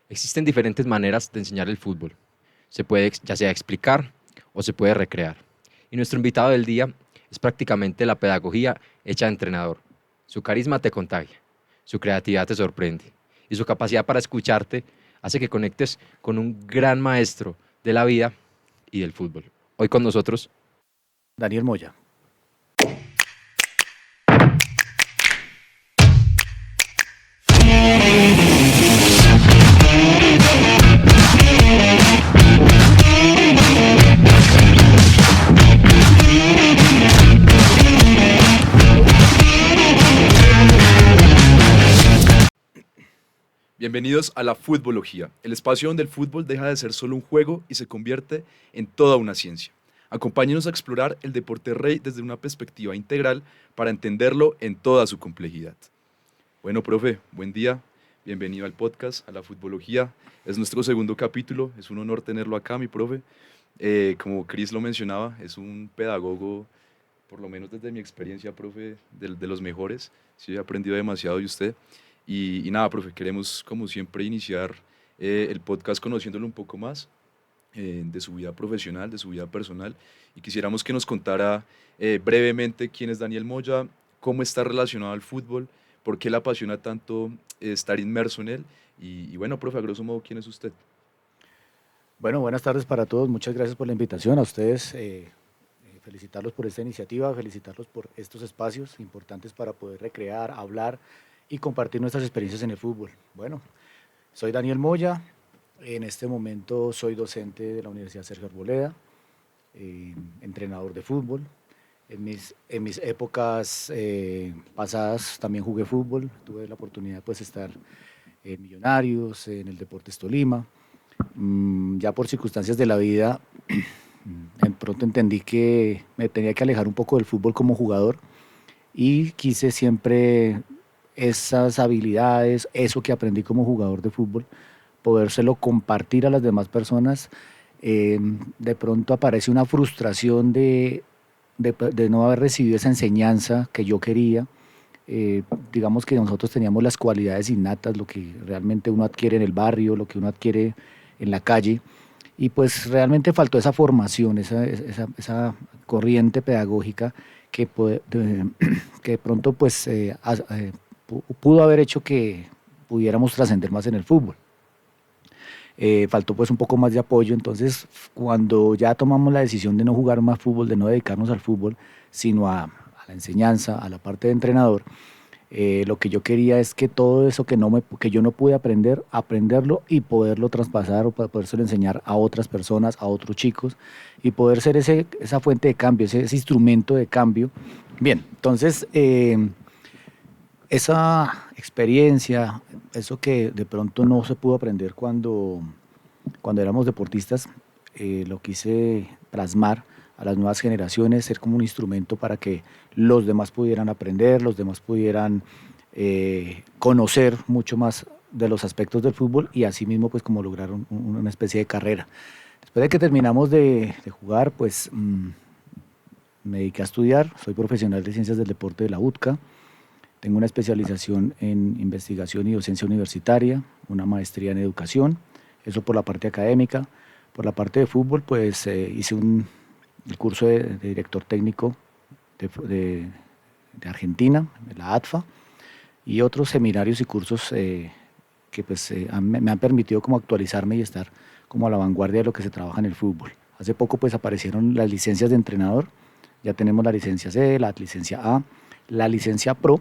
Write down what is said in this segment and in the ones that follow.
Existen diferentes maneras de enseñar el fútbol. Se puede ya sea explicar o se puede recrear. Y nuestro invitado del día es prácticamente la pedagogía hecha de entrenador. Su carisma te contagia, su creatividad te sorprende y su capacidad para escucharte hace que conectes con un gran maestro de la vida y del fútbol. Hoy con nosotros, Daniel Moya. Bienvenidos a la Futbología, el espacio donde el fútbol deja de ser solo un juego y se convierte en toda una ciencia. Acompáñenos a explorar el deporte rey desde una perspectiva integral para entenderlo en toda su complejidad. Bueno, profe, buen día. Bienvenido al podcast, a la Futbología. Es nuestro segundo capítulo. Es un honor tenerlo acá, mi profe. Como Chris lo mencionaba, es un pedagogo, por lo menos desde mi experiencia, profe, de los mejores. Sí, he aprendido demasiado de usted. Y nada, profe, queremos como siempre iniciar el podcast conociéndolo un poco más de su vida profesional, de su vida personal. Y quisiéramos que nos contara brevemente quién es Daniel Moya, cómo está relacionado al fútbol, por qué le apasiona tanto estar inmerso en él. Y bueno, profe, a grosso modo, ¿quién es usted? Bueno, buenas tardes para todos. Muchas gracias por la invitación. A ustedes, felicitarlos por esta iniciativa, felicitarlos por estos espacios importantes para poder recrear, hablar y compartir nuestras experiencias en el fútbol. Bueno, soy Daniel Moya. En este momento soy docente de la Universidad Sergio Arboleda, entrenador de fútbol. En mis épocas pasadas también jugué fútbol. Tuve la oportunidad pues, de estar en Millonarios, en el Deportes Tolima. Ya por circunstancias de la vida, en pronto entendí que me tenía que alejar un poco del fútbol como jugador y quise siempre esas habilidades, eso que aprendí como jugador de fútbol, podérselo compartir a las demás personas. De pronto aparece una frustración de no haber recibido esa enseñanza que yo quería. Digamos que nosotros teníamos las cualidades innatas, lo que realmente uno adquiere en el barrio, lo que uno adquiere en la calle, y pues realmente faltó esa formación, esa corriente pedagógica que de pronto pues pudo haber hecho que pudiéramos trascender más en el fútbol. Faltó pues un poco más de apoyo, entonces cuando ya tomamos la decisión de no jugar más fútbol, de no dedicarnos al fútbol, sino a la enseñanza, a la parte de entrenador, lo que yo quería es que todo eso que yo no pude aprender, aprenderlo y poderlo traspasar o podérselo enseñar a otras personas, a otros chicos y poder ser esa fuente de cambio, ese instrumento de cambio. Bien, entonces esa experiencia, eso que de pronto no se pudo aprender cuando éramos deportistas, lo quise plasmar a las nuevas generaciones, ser como un instrumento para que los demás pudieran aprender, los demás pudieran conocer mucho más de los aspectos del fútbol y asimismo pues como lograr una especie de carrera. Después de que terminamos de jugar, pues me dediqué a estudiar, soy profesional de ciencias del deporte de la UTCA, tengo una especialización en investigación y docencia universitaria, una maestría en educación, eso por la parte académica. Por la parte de fútbol, pues hice el curso de director técnico de, de- de Argentina, de la ATFA, y otros seminarios y cursos que pues, me han permitido como actualizarme y estar como a la vanguardia de lo que se trabaja en el fútbol. Hace poco pues aparecieron las licencias de entrenador, ya tenemos la licencia C, la licencia A, la licencia Pro,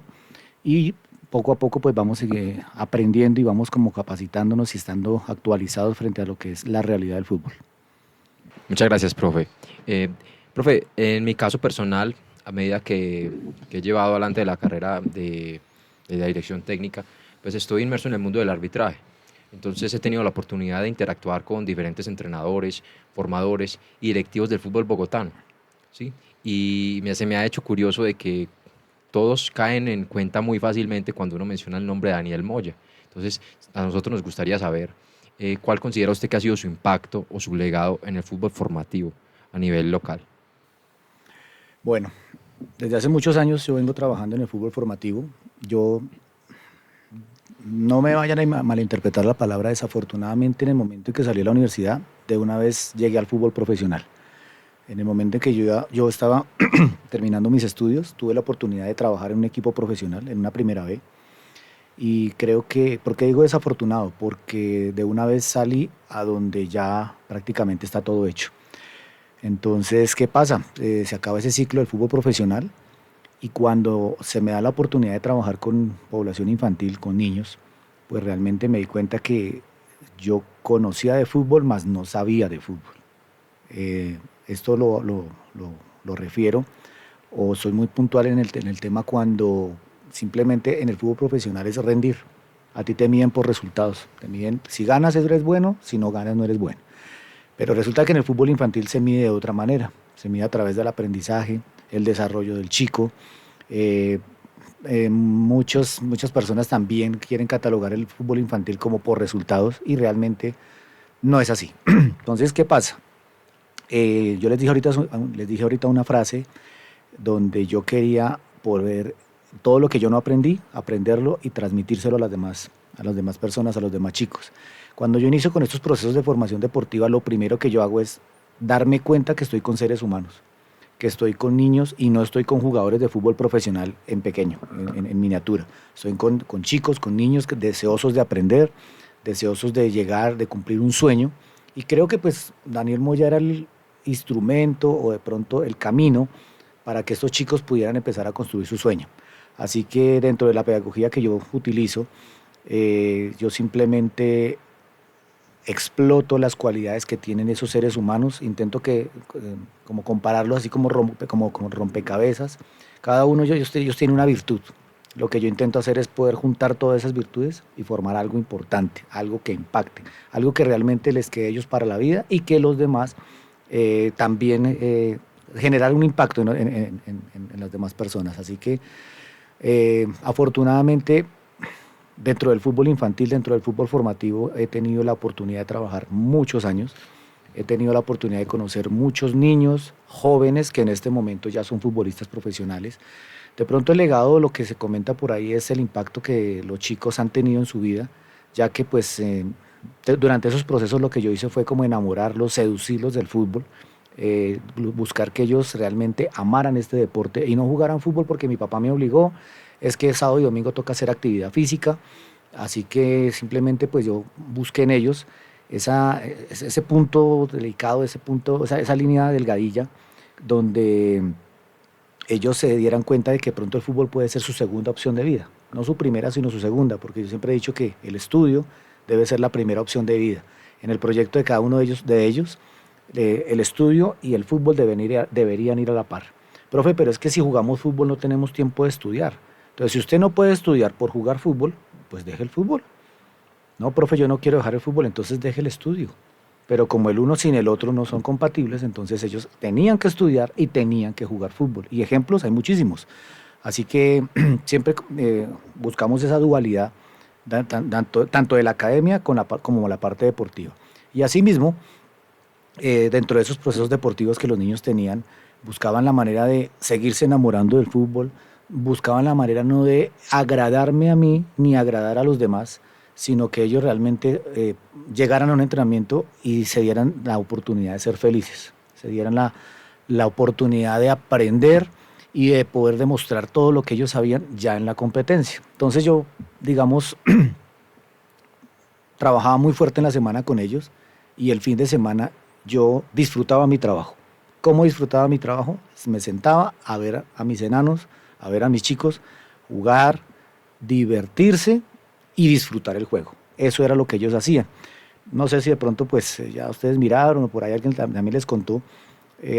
y poco a poco pues vamos aprendiendo y vamos como capacitándonos y estando actualizados frente a lo que es la realidad del fútbol. muchas gracias, profe. Eh, Profe, en mi caso personal, a medida que he llevado adelante la carrera de la dirección técnica, pues estoy inmerso en el mundo del arbitraje. Entonces he tenido la oportunidad de interactuar con diferentes entrenadores, formadores y directivos del fútbol bogotano, ¿sí? Y se me ha hecho curioso de que todos caen en cuenta muy fácilmente cuando uno menciona el nombre de Daniel Moya. Entonces, a nosotros nos gustaría saber cuál considera usted que ha sido su impacto o su legado en el fútbol formativo a nivel local. Bueno, desde hace muchos años yo vengo trabajando en el fútbol formativo. Yo no me vayan a malinterpretar la palabra, desafortunadamente en el momento en que salí de la universidad, de una vez llegué al fútbol profesional. En el momento en que yo estaba terminando mis estudios, tuve la oportunidad de trabajar en un equipo profesional, en una primera B, y creo que, ¿por qué digo desafortunado? Porque de una vez salí a donde ya prácticamente está todo hecho. Entonces, ¿qué pasa? Se acaba ese ciclo del fútbol profesional y cuando se me da la oportunidad de trabajar con población infantil, con niños, pues realmente me di cuenta que yo conocía de fútbol, mas no sabía de fútbol. Esto lo refiero o soy muy puntual en el tema cuando simplemente en el fútbol profesional es rendir. A ti te miden por resultados. Te miden, si ganas eres bueno, si no ganas no eres bueno. Pero resulta que en el fútbol infantil se mide de otra manera. Se mide a través del aprendizaje, el desarrollo del chico. Eh, muchas personas también quieren catalogar el fútbol infantil como por resultados y realmente no es así. Entonces, ¿qué pasa? Yo les dije ahorita una frase donde yo quería poder todo lo que yo no aprendí, aprenderlo y transmitírselo a las demás personas, a los demás chicos. Cuando yo inicio con estos procesos de formación deportiva, lo primero que yo hago es darme cuenta que estoy con seres humanos, que estoy con niños y no estoy con jugadores de fútbol profesional en pequeño, en miniatura. Estoy con chicos, con niños deseosos de aprender, deseosos de llegar, de cumplir un sueño. Y creo que pues Daniel Moya era el instrumento o de pronto el camino para que estos chicos pudieran empezar a construir su sueño. Así que dentro de la pedagogía que yo utilizo, yo simplemente exploto las cualidades que tienen esos seres humanos, intento como compararlos así como rompecabezas. Cada uno de ellos tiene una virtud. Lo que yo intento hacer es poder juntar todas esas virtudes y formar algo importante, algo que impacte, algo que realmente les quede a ellos para la vida y que los demás también generar un impacto en las demás personas. Así que afortunadamente dentro del fútbol infantil, dentro del fútbol formativo, he tenido la oportunidad de trabajar muchos años, he tenido la oportunidad de conocer muchos niños, jóvenes que en este momento ya son futbolistas profesionales. De pronto el legado, lo que se comenta por ahí es el impacto que los chicos han tenido en su vida, ya que pues durante esos procesos lo que yo hice fue como enamorarlos, seducirlos del fútbol, buscar que ellos realmente amaran este deporte y no jugaran fútbol porque mi papá me obligó, es que sábado y domingo toca hacer actividad física, así que simplemente pues yo busqué en ellos ese punto delicado, esa línea delgadilla, donde ellos se dieran cuenta de que pronto el fútbol puede ser su segunda opción de vida, no su primera sino su segunda, porque yo siempre he dicho que el estudio debe ser la primera opción de vida. En el proyecto de cada uno de ellos el estudio y el fútbol deberían ir a la par. Profe, pero es que si jugamos fútbol no tenemos tiempo de estudiar. Entonces, si usted no puede estudiar por jugar fútbol, pues deje el fútbol. No, profe, yo no quiero dejar el fútbol, entonces deje el estudio. Pero como el uno sin el otro no son compatibles, entonces ellos tenían que estudiar y tenían que jugar fútbol. Y ejemplos hay muchísimos. Así que siempre buscamos esa dualidad, tanto de la academia como la parte deportiva. Y asimismo, dentro de esos procesos deportivos que los niños tenían, buscaban la manera de seguirse enamorando del fútbol, buscaban la manera no de agradarme a mí ni agradar a los demás, sino que ellos realmente llegaran a un entrenamiento y se dieran la oportunidad de ser felices, se dieran la oportunidad de aprender y de poder demostrar todo lo que ellos sabían ya en la competencia. Entonces yo, digamos, trabajaba muy fuerte en la semana con ellos y el fin de semana yo disfrutaba mi trabajo. ¿Cómo disfrutaba mi trabajo? Me sentaba a ver a mis enanos, a ver a mis chicos jugar, divertirse y disfrutar el juego. Eso era lo que ellos hacían. No sé si de pronto pues ya ustedes miraron o por ahí alguien también les contó.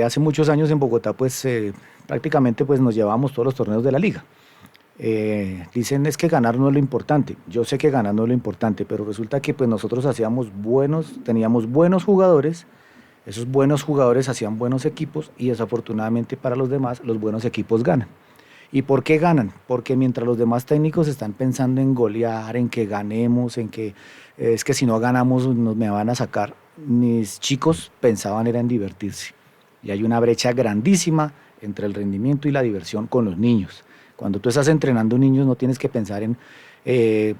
Hace muchos años en Bogotá pues prácticamente pues nos llevábamos todos los torneos de la liga. Dicen es que ganar no es lo importante. Yo sé que ganar no es lo importante, pero resulta que pues nosotros teníamos buenos jugadores. Esos buenos jugadores hacían buenos equipos y desafortunadamente para los demás los buenos equipos ganan. ¿Y por qué ganan? Porque mientras los demás técnicos están pensando en golear, en que ganemos, en que es que si no ganamos me van a sacar, mis chicos pensaban era en divertirse. Y hay una brecha grandísima entre el rendimiento y la diversión con los niños. Cuando tú estás entrenando niños no tienes que pensar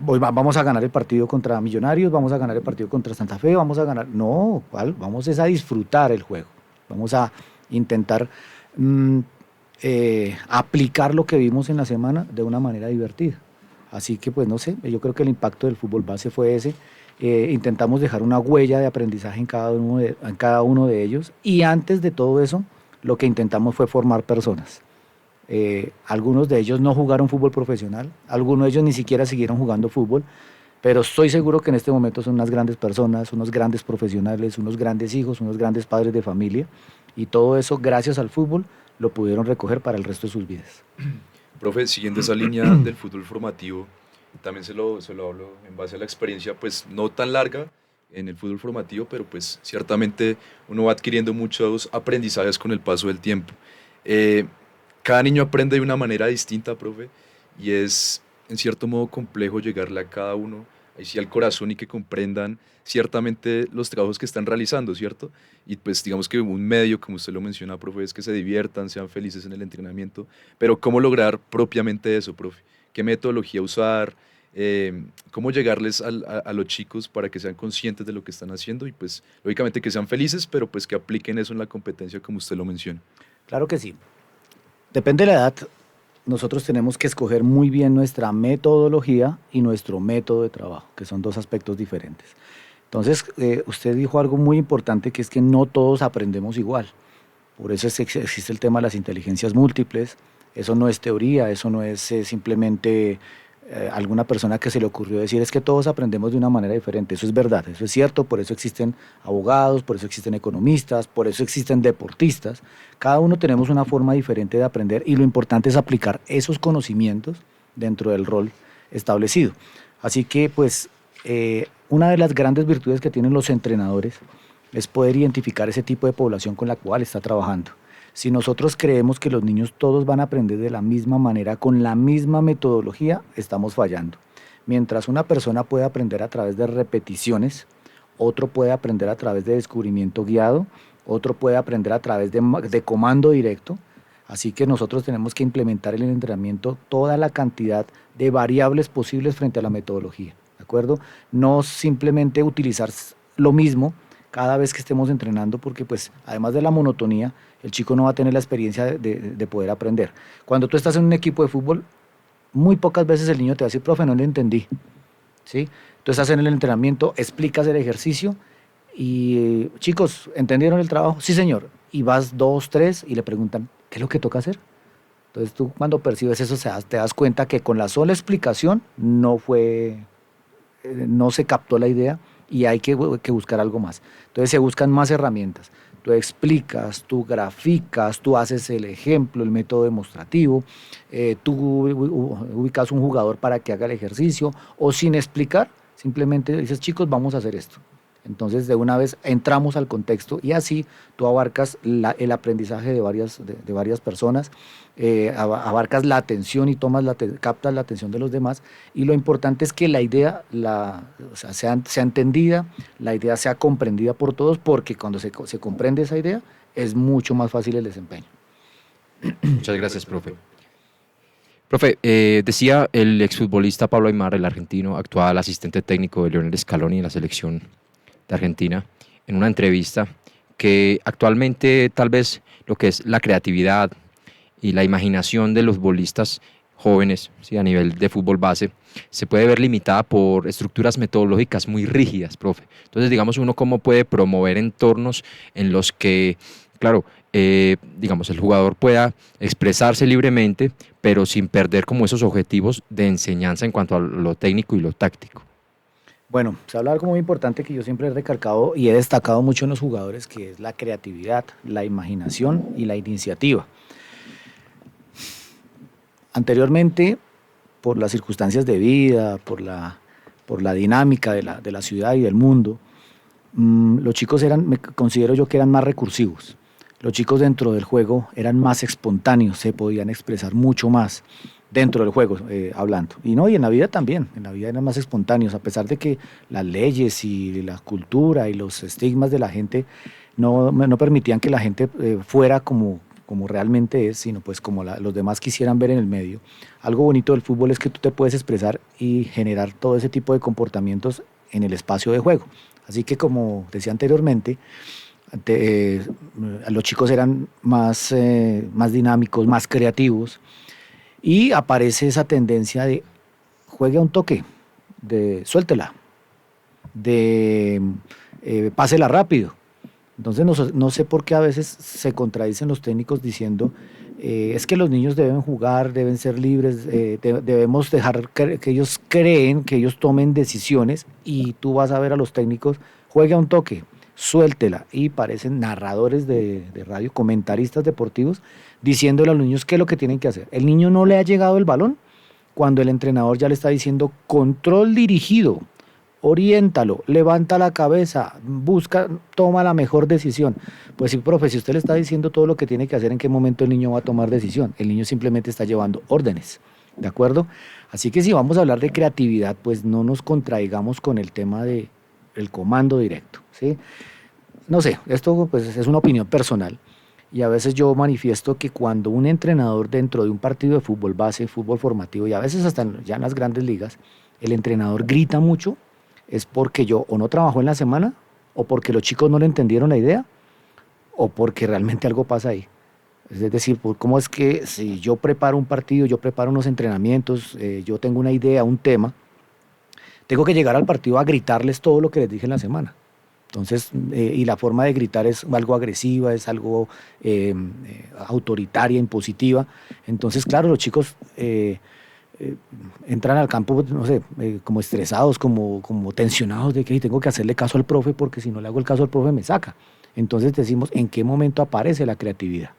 vamos a ganar el partido contra Millonarios, vamos a ganar el partido contra Santa Fe, vamos a ganar. No, ¿cuál? Vamos es a disfrutar el juego. Vamos a intentar aplicar lo que vimos en la semana de una manera divertida. Así que, pues no sé, yo creo que el impacto del fútbol base fue ese. Intentamos dejar una huella de aprendizaje en cada uno de ellos, y antes de todo eso, lo que intentamos fue formar personas. Algunos de ellos no jugaron fútbol profesional, algunos de ellos ni siquiera siguieron jugando fútbol, pero estoy seguro que en este momento son unas grandes personas, unos grandes profesionales, unos grandes hijos, unos grandes padres de familia, y todo eso, gracias al fútbol, lo pudieron recoger para el resto de sus vidas. Profe, siguiendo esa línea del fútbol formativo, también se lo hablo en base a la experiencia, pues no tan larga en el fútbol formativo, pero pues ciertamente uno va adquiriendo muchos aprendizajes con el paso del tiempo. Cada niño aprende de una manera distinta, profe, y es en cierto modo complejo llegarle a cada uno, ahí sí al corazón, y que comprendan ciertamente los trabajos que están realizando, ¿cierto? Y pues digamos que un medio, como usted lo menciona, profe, es que se diviertan, sean felices en el entrenamiento, pero ¿cómo lograr propiamente eso, profe? ¿Qué metodología usar? ¿Cómo llegarles a los chicos para que sean conscientes de lo que están haciendo y pues lógicamente que sean felices, pero pues que apliquen eso en la competencia como usted lo menciona? Claro que sí. Depende de la edad. Nosotros tenemos que escoger muy bien nuestra metodología y nuestro método de trabajo, que son dos aspectos diferentes. Entonces, usted dijo algo muy importante, que es que no todos aprendemos igual. Por eso existe el tema de las inteligencias múltiples. Eso no es teoría, eso no es simplemente alguna persona que se le ocurrió decir, es que todos aprendemos de una manera diferente. Eso es verdad, eso es cierto, por eso existen abogados, por eso existen economistas, por eso existen deportistas. Cada uno tenemos una forma diferente de aprender, y lo importante es aplicar esos conocimientos dentro del rol establecido. Así que, pues, una de las grandes virtudes que tienen los entrenadores es poder identificar ese tipo de población con la cual está trabajando. Si nosotros creemos que los niños todos van a aprender de la misma manera, con la misma metodología, estamos fallando. Mientras una persona puede aprender a través de repeticiones, otro puede aprender a través de descubrimiento guiado, otro puede aprender a través de comando directo. Así que nosotros tenemos que implementar en el entrenamiento toda la cantidad de variables posibles frente a la metodología, ¿de acuerdo? No simplemente utilizar lo mismo cada vez que estemos entrenando, porque pues además de la monotonía, el chico no va a tener la experiencia de poder aprender. Cuando tú estás en un equipo de fútbol, muy pocas veces el niño te va a decir, profe, no le entendí, ¿sí? Tú estás en el entrenamiento, explicas el ejercicio y chicos, ¿entendieron el trabajo? Sí, señor. Y vas 2, 3 y le preguntan, ¿qué es lo que toca hacer? Entonces tú, cuando percibes eso, te das cuenta que con la sola explicación no se captó la idea, y hay que buscar algo más. Entonces se buscan más herramientas. Tú explicas, tú graficas, tú haces el ejemplo, el método demostrativo, tú ubicas un jugador para que haga el ejercicio, o sin explicar, simplemente dices, chicos, vamos a hacer esto. Entonces de una vez entramos al contexto, y así tú abarcas el aprendizaje de varias personas, abarcas la atención y captas la atención de los demás, y lo importante es que la idea sea entendida, la idea sea comprendida por todos, porque cuando se comprende esa idea es mucho más fácil el desempeño. Muchas gracias, profe. Profe, decía el exfutbolista Pablo Aimar, el argentino, actual asistente técnico de Lionel Scaloni en la selección de Argentina, en una entrevista, que actualmente tal vez lo que es la creatividad y la imaginación de los futbolistas jóvenes, ¿sí?, a nivel de fútbol base, se puede ver limitada por estructuras metodológicas muy rígidas, profe. Entonces, digamos, uno cómo puede promover entornos en los que, claro, digamos, el jugador pueda expresarse libremente, pero sin perder como esos objetivos de enseñanza en cuanto a lo técnico y lo táctico. Bueno, se habla de algo muy importante que yo siempre he recalcado y he destacado mucho en los jugadores, que es la creatividad, la imaginación y la iniciativa. Anteriormente, por las circunstancias de vida, por la dinámica de la ciudad y del mundo, los chicos considero yo que eran más recursivos. Los chicos dentro del juego eran más espontáneos, se podían expresar mucho más dentro del juego, hablando. Y en la vida también, en la vida eran más espontáneos, a pesar de que las leyes y la cultura y los estigmas de la gente no permitían que la gente fuera como como realmente es, sino pues como los demás quisieran ver en el medio. Algo bonito del fútbol es que tú te puedes expresar y generar todo ese tipo de comportamientos en el espacio de juego. Así que como decía anteriormente, los chicos eran más dinámicos, más creativos, y aparece esa tendencia de juegue a un toque, de suéltela, de pásela rápido. Entonces no sé por qué a veces se contradicen los técnicos diciendo es que los niños deben jugar, deben ser libres, debemos dejar que ellos creen, que ellos tomen decisiones, y tú vas a ver a los técnicos, juegue a un toque, suéltela, y parecen narradores de radio, comentaristas deportivos, diciéndole a los niños qué es lo que tienen que hacer. El niño no le ha llegado el balón cuando el entrenador ya le está diciendo control dirigido, oriéntalo, levanta la cabeza, busca, toma la mejor decisión. Pues sí, profe, si usted le está diciendo todo lo que tiene que hacer, ¿en qué momento el niño va a tomar decisión? El niño simplemente está llevando órdenes, ¿de acuerdo? Así que si vamos a hablar de creatividad, pues no nos contraigamos con el tema del comando directo, ¿sí? No sé, esto pues es una opinión personal, y a veces yo manifiesto que cuando un entrenador dentro de un partido de fútbol base, fútbol formativo, y a veces hasta ya en las grandes ligas, el entrenador grita mucho, es porque yo o no trabajó en la semana, o porque los chicos no le entendieron la idea, o porque realmente algo pasa ahí. Es decir, ¿cómo es que si yo preparo un partido, yo preparo unos entrenamientos, yo tengo una idea, un tema, tengo que llegar al partido a gritarles todo lo que les dije en la semana? Entonces, y la forma de gritar es algo agresiva, es algo autoritaria, impositiva. Entonces, claro, los chicos entran al campo, no sé, como estresados, como tensionados de que tengo que hacerle caso al profe, porque si no le hago el caso al profe me saca. Entonces decimos, ¿en qué momento aparece la creatividad?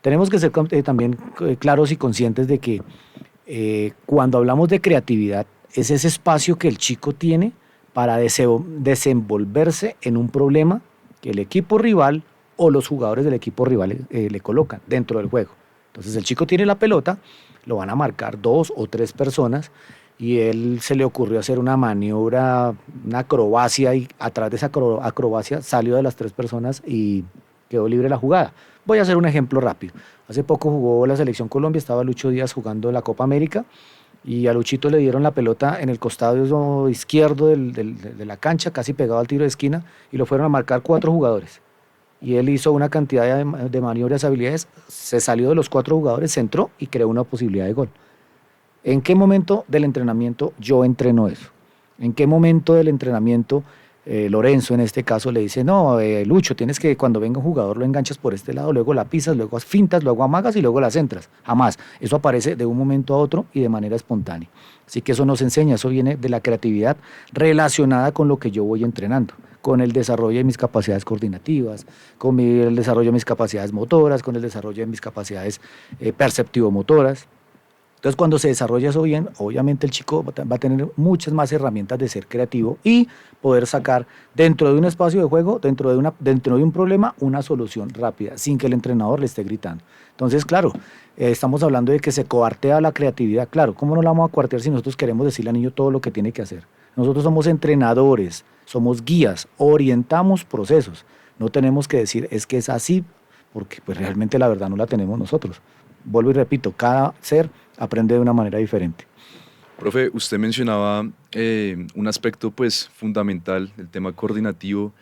Tenemos que ser también claros y conscientes de que cuando hablamos de creatividad, es ese espacio que el chico tiene para desenvolverse en un problema que el equipo rival o los jugadores del equipo rival le colocan dentro del juego. Entonces el chico tiene la pelota, lo van a marcar 2 o 3 personas, y él se le ocurrió hacer una maniobra, una acrobacia, y atrás de esa acrobacia salió de las 3 personas y quedó libre la jugada. Voy a hacer un ejemplo rápido. Hace poco jugó la Selección Colombia, estaba Lucho Díaz jugando la Copa América, y a Luchito le dieron la pelota en el costado izquierdo de la cancha, casi pegado al tiro de esquina, y lo fueron a marcar 4 jugadores. Y él hizo una cantidad de maniobras, habilidades, se salió de los 4 jugadores, se entró y creó una posibilidad de gol. ¿En qué momento del entrenamiento yo entreno eso? ¿En qué momento del entrenamiento Lorenzo en este caso le dice, no, Lucho, tienes que cuando venga un jugador lo enganchas por este lado, luego la pisas, luego fintas, luego amagas y luego las entras? Jamás. Eso aparece de un momento a otro y de manera espontánea. Así que eso nos enseña, eso viene de la creatividad relacionada con lo que yo voy entrenando, con el desarrollo de mis capacidades coordinativas, con el desarrollo de mis capacidades motoras, con el desarrollo de mis capacidades perceptivo-motoras. Entonces, cuando se desarrolla eso bien, obviamente el chico va a tener muchas más herramientas de ser creativo y poder sacar dentro de un espacio de juego, dentro de un problema, una solución rápida, sin que el entrenador le esté gritando. Entonces, claro, estamos hablando de que se coartea la creatividad. Claro, ¿cómo no la vamos a coartear si nosotros queremos decirle al niño todo lo que tiene que hacer? Nosotros somos entrenadores, somos guías, orientamos procesos. No tenemos que decir, es que es así, porque pues realmente la verdad no la tenemos nosotros. Vuelvo y repito, cada ser aprende de una manera diferente. Profe, usted mencionaba un aspecto pues fundamental, el tema coordinativo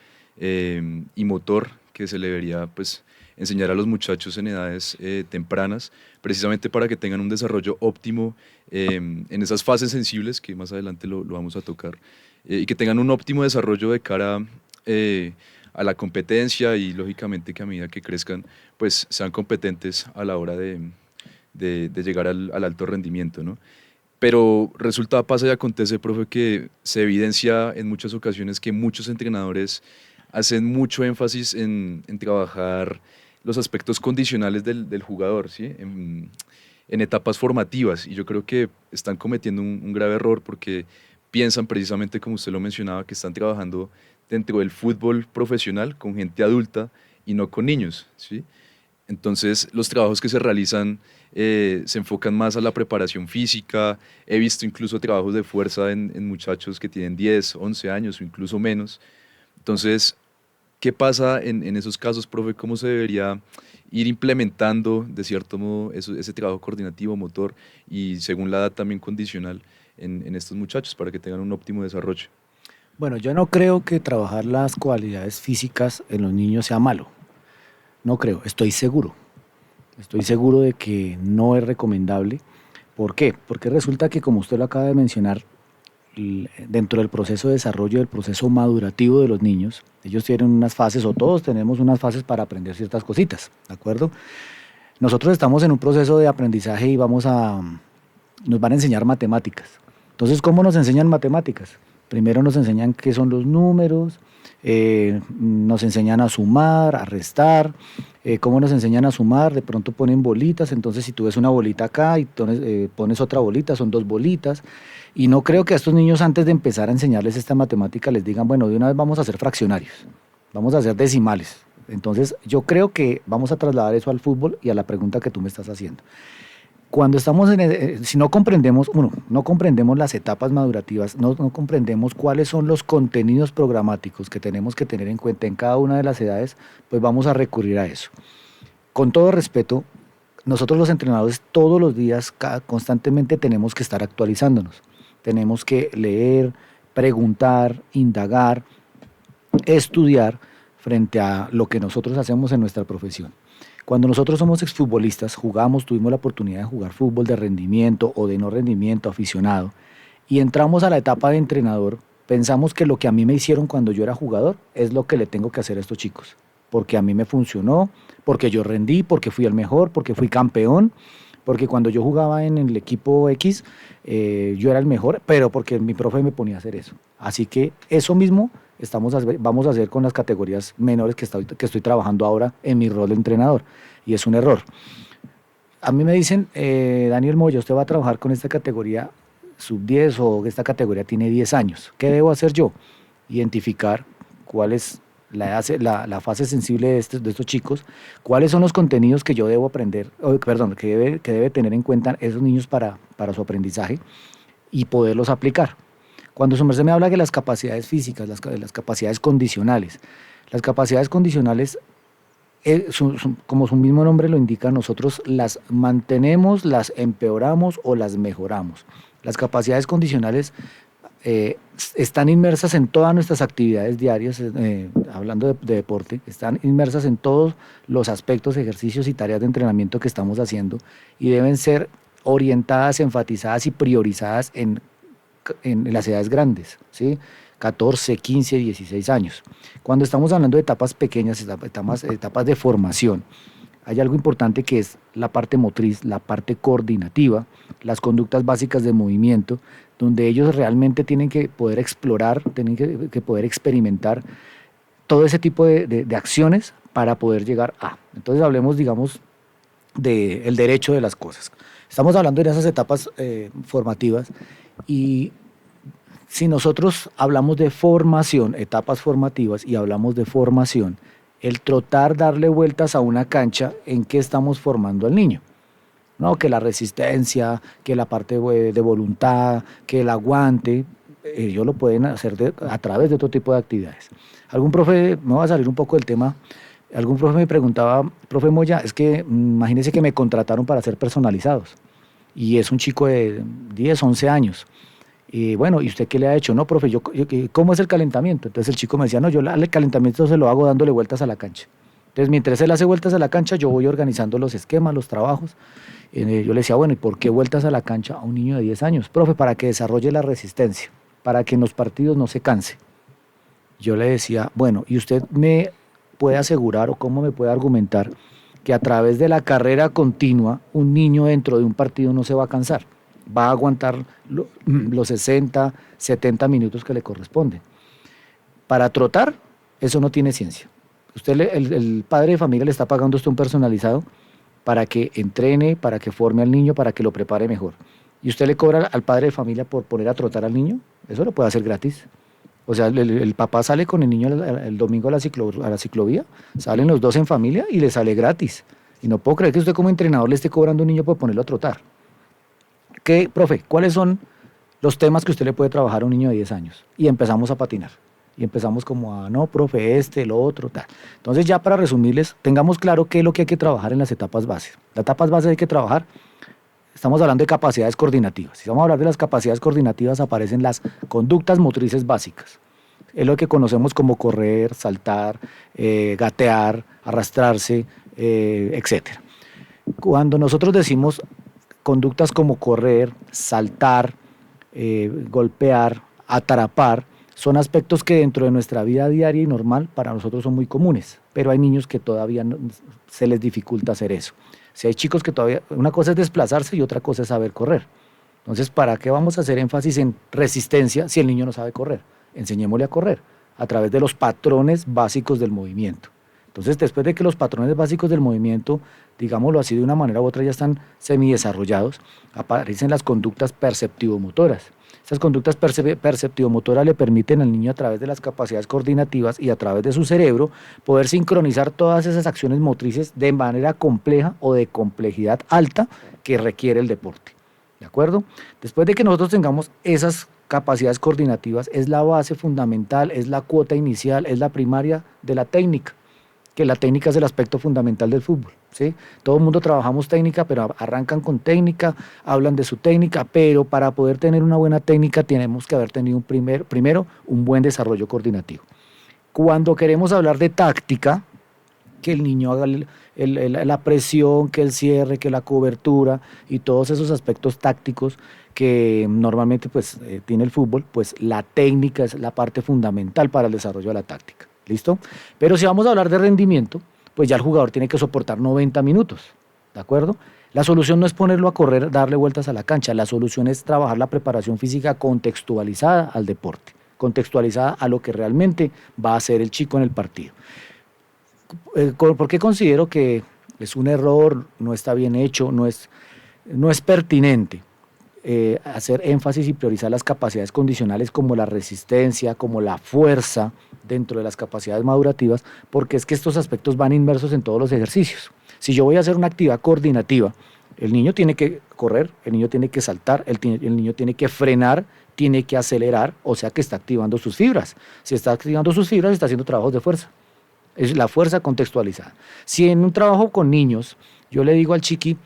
y motor, que se le debería pues enseñar a los muchachos en edades tempranas, precisamente para que tengan un desarrollo óptimo en esas fases sensibles, que más adelante lo vamos a tocar, y que tengan un óptimo desarrollo de cara a la competencia, y lógicamente que a medida que crezcan pues sean competentes a la hora de llegar al alto rendimiento, ¿no? Pero resulta, pasa y acontece, profe, que se evidencia en muchas ocasiones que muchos entrenadores hacen mucho énfasis en trabajar los aspectos condicionales del jugador, ¿sí? En etapas formativas, y yo creo que están cometiendo un grave error, porque piensan precisamente, como usted lo mencionaba, que están trabajando dentro del fútbol profesional con gente adulta y no con niños, ¿sí? Entonces, los trabajos que se realizan se enfocan más a la preparación física. He visto incluso trabajos de fuerza en muchachos que tienen 10, 11 años o incluso menos. Entonces, ¿Qué pasa en esos casos, profe? ¿Cómo se debería ir implementando, de cierto modo, ese trabajo coordinativo, motor y según la edad también condicional en estos muchachos para que tengan un óptimo desarrollo? Bueno, yo no creo que trabajar las cualidades físicas en los niños sea malo. No creo, estoy seguro. Estoy seguro de que no es recomendable. ¿Por qué? Porque resulta que, como usted lo acaba de mencionar, dentro del proceso de desarrollo, del proceso madurativo de los niños, ellos tienen unas fases, o todos tenemos unas fases para aprender ciertas cositas, ¿de acuerdo? Nosotros estamos en un proceso de aprendizaje y nos van a enseñar matemáticas. Entonces, ¿cómo nos enseñan matemáticas? Primero nos enseñan qué son los números, nos enseñan a sumar, a restar. ¿Cómo nos enseñan a sumar? De pronto ponen bolitas, entonces si tú ves una bolita acá y pones otra bolita, son 2 bolitas. Y no creo que a estos niños, antes de empezar a enseñarles esta matemática, les digan, bueno, de una vez vamos a hacer fraccionarios, vamos a hacer decimales. Entonces yo creo que vamos a trasladar eso al fútbol y a la pregunta que tú me estás haciendo. Cuando estamos si no comprendemos, no comprendemos las etapas madurativas, no comprendemos cuáles son los contenidos programáticos que tenemos que tener en cuenta en cada una de las edades, pues vamos a recurrir a eso. Con todo respeto, nosotros los entrenadores todos los días, constantemente tenemos que estar actualizándonos. Tenemos que leer, preguntar, indagar, estudiar frente a lo que nosotros hacemos en nuestra profesión. Cuando nosotros somos exfutbolistas, tuvimos la oportunidad de jugar fútbol de rendimiento o de no rendimiento, aficionado, y entramos a la etapa de entrenador, pensamos que lo que a mí me hicieron cuando yo era jugador es lo que le tengo que hacer a estos chicos, porque a mí me funcionó, porque yo rendí, porque fui el mejor, porque fui campeón, porque cuando yo jugaba en el equipo X, yo era el mejor, pero porque mi profe me ponía a hacer eso. Así que eso mismo vamos a hacer con las categorías menores que estoy trabajando ahora en mi rol de entrenador, y es un error. A mí me dicen, Daniel Moya, usted va a trabajar con esta categoría sub-10 o esta categoría tiene 10 años. ¿Qué debo hacer yo? Identificar cuál es la fase sensible de estos chicos, cuáles son los contenidos que yo debo aprender, que debe tener en cuenta esos niños para su aprendizaje y poderlos aplicar. Cuando su merced me habla de las capacidades físicas, las capacidades condicionales, como su mismo nombre lo indica, nosotros las mantenemos, las empeoramos o las mejoramos. Las capacidades condicionales están inmersas en todas nuestras actividades diarias, hablando de deporte, están inmersas en todos los aspectos, ejercicios y tareas de entrenamiento que estamos haciendo y deben ser orientadas, enfatizadas y priorizadas en las edades grandes, ¿sí? 14, 15, 16 años. Cuando estamos hablando de etapas pequeñas, etapas de formación, hay algo importante que es la parte motriz, la parte coordinativa, las conductas básicas de movimiento, donde ellos realmente tienen que poder explorar, tienen que poder experimentar todo ese tipo de acciones para poder llegar a. Entonces hablemos, digamos, del derecho de las cosas. Estamos hablando de esas etapas formativas y si nosotros hablamos de formación, etapas formativas y hablamos de formación, el trotar, darle vueltas a una cancha, ¿en qué estamos formando al niño? No, que la resistencia, que la parte de voluntad, que el aguante, ellos lo pueden hacer a través de otro tipo de actividades. Algún profe, me voy a salir un poco del tema, algún profe me preguntaba, profe Moya, es que imagínese que me contrataron para ser personalizados y es un chico de 10, 11 años. Y bueno, ¿y usted qué le ha hecho? No, profe, ¿cómo es el calentamiento? Entonces el chico me decía, no, yo el calentamiento se lo hago dándole vueltas a la cancha. Entonces mientras él hace vueltas a la cancha, yo voy organizando los esquemas, los trabajos. Yo le decía, bueno, ¿y por qué vueltas a la cancha a un niño de 10 años? Profe, para que desarrolle la resistencia, para que en los partidos no se canse. Yo le decía, bueno, ¿y usted me puede asegurar o cómo me puede argumentar que a través de la carrera continua un niño dentro de un partido no se va a cansar? Va a aguantar los 60, 70 minutos que le corresponden. Para trotar, eso no tiene ciencia. El padre de familia le está pagando a usted un personalizado para que entrene, para que forme al niño, para que lo prepare mejor. ¿Y usted le cobra al padre de familia por poner a trotar al niño? Eso lo puede hacer gratis. O sea, el papá sale con el niño el domingo a la ciclovía, salen los dos en familia y le sale gratis. Y no puedo creer que usted como entrenador le esté cobrando a un niño por ponerlo a trotar. Profe, ¿cuáles son los temas que usted le puede trabajar a un niño de 10 años? Y empezamos a patinar. y empezamos como a, no, profe, lo otro, tal. Entonces ya para resumirles, tengamos claro qué es lo que hay que trabajar en las etapas bases. Las etapas bases hay que trabajar, estamos hablando de capacidades coordinativas. Si vamos a hablar de las capacidades coordinativas, aparecen las conductas motrices básicas. Es lo que conocemos como correr, saltar, gatear, arrastrarse, etcétera. Cuando nosotros decimos conductas como correr, saltar, golpear, atrapar, son aspectos que dentro de nuestra vida diaria y normal para nosotros son muy comunes, pero hay niños que todavía se les dificulta hacer eso. Si hay chicos que todavía, una cosa es desplazarse y otra cosa es saber correr. Entonces, ¿para qué vamos a hacer énfasis en resistencia si el niño no sabe correr? Enseñémosle a correr a través de los patrones básicos del movimiento. Entonces, después de que los patrones básicos del movimiento, digámoslo así, de una manera u otra ya están semidesarrollados, aparecen las conductas perceptivo-motoras. Estas conductas perceptivo-motoras le permiten al niño, a través de las capacidades coordinativas y a través de su cerebro, poder sincronizar todas esas acciones motrices de manera compleja o de complejidad alta que requiere el deporte. ¿De acuerdo? Después de que nosotros tengamos esas capacidades coordinativas, es la base fundamental, es la cuota inicial, es la primaria de la técnica, que la técnica es el aspecto fundamental del fútbol, ¿sí? Todo el mundo trabajamos técnica, pero arrancan con técnica, hablan de su técnica, pero para poder tener una buena técnica tenemos que haber tenido primero un buen desarrollo coordinativo. Cuando queremos hablar de táctica, que el niño haga la presión, que el cierre, que la cobertura y todos esos aspectos tácticos que normalmente pues, tiene el fútbol, pues la técnica es la parte fundamental para el desarrollo de la táctica. ¿Listo? Pero si vamos a hablar de rendimiento, pues ya el jugador tiene que soportar 90 minutos, ¿de acuerdo? La solución no es ponerlo a correr, darle vueltas a la cancha, la solución es trabajar la preparación física contextualizada al deporte, contextualizada a lo que realmente va a hacer el chico en el partido. ¿Por qué considero que es un error, no está bien hecho, no es pertinente hacer énfasis y priorizar las capacidades condicionales como la resistencia, como la fuerza dentro de las capacidades madurativas? Porque es que estos aspectos van inmersos en todos los ejercicios. Si yo voy a hacer una actividad coordinativa, el niño tiene que correr, el niño tiene que saltar, el niño tiene que frenar, tiene que acelerar, o sea que está activando sus fibras. Si está activando sus fibras, está haciendo trabajos de fuerza. Es la fuerza contextualizada. Si en un trabajo con niños, yo le digo al chiqui,